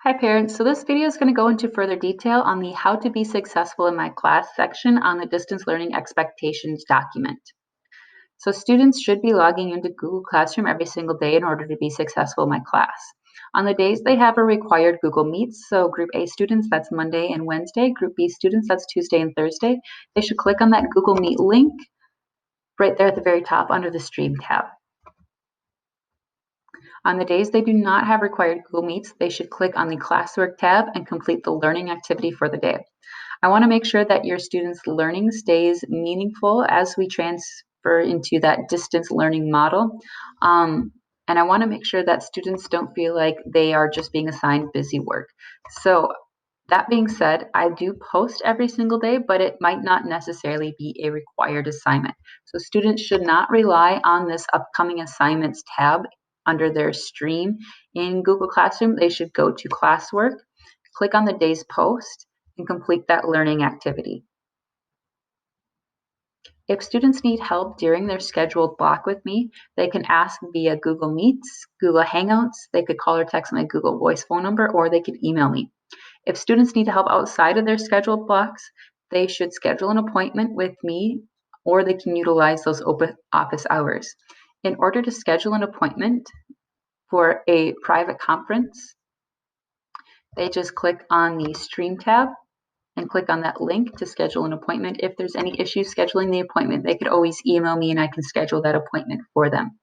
Hi parents, so this video is going to go into further detail on the How to Be Successful in My Class section on the Distance Learning Expectations document. So students should be logging into Google Classroom every single day in order to be successful in my class. On the days they have a required Google Meets, so Group A students, that's Monday and Wednesday, Group B students, that's Tuesday and Thursday, they should click on that Google Meet link right there at the very top under the Stream tab. On the days they do not have required Google Meets, they should click on the Classwork tab and complete the learning activity for the day. I want to make sure that your students' learning stays meaningful as we transfer into that distance learning model. And I want to make sure that students don't feel like they are just being assigned busy work. So that being said, I do post every single day, but it might not necessarily be a required assignment. So students should not rely on this upcoming assignments tab under their stream in Google Classroom. They should go to classwork, click on the day's post, and complete that learning activity. If students need help during their scheduled block with me, they can ask via Google Meets, Google Hangouts, they could call or text my Google Voice phone number, or they could email me. If students need help outside of their scheduled blocks, they should schedule an appointment with me, or they can utilize those open office hours. In order to schedule an appointment for a private conference, they just click on the Stream tab and click on that link to schedule an appointment. If there's any issues scheduling the appointment, they could always email me and I can schedule that appointment for them.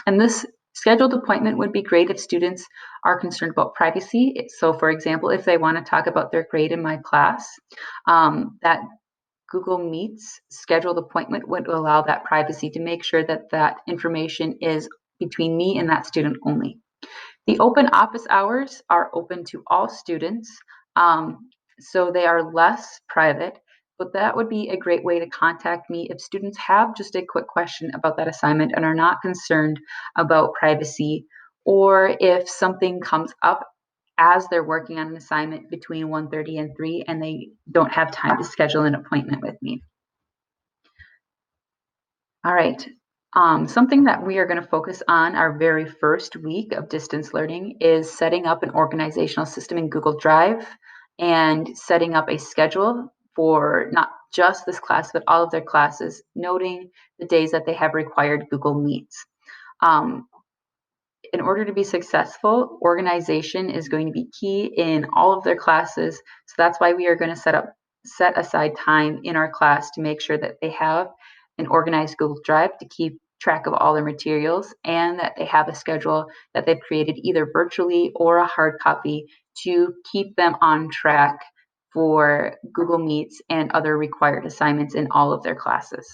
And this scheduled appointment would be great if students are concerned about privacy. So for example, if they want to talk about their grade in my class, that Google Meets scheduled appointment would allow that privacy to make sure that that information is between me and that student only. The open office hours are open to all students, so they are less private, but that would be a great way to contact me if students have just a quick question about that assignment and are not concerned about privacy, or if something comes up as they're working on an assignment between 1:30 and 3 and they don't have time to schedule an appointment with me. All right. Something that we are going to focus on our very first week of distance learning is setting up an organizational system in Google Drive and setting up a schedule for not just this class, but all of their classes, noting the days that they have required Google Meets. Um, in order to be successful, organization is going to be key in all of their classes. So that's why we are going to set aside time in our class to make sure that they have an organized Google Drive to keep track of all their materials and that they have a schedule that they've created either virtually or a hard copy to keep them on track for Google Meets and other required assignments in all of their classes.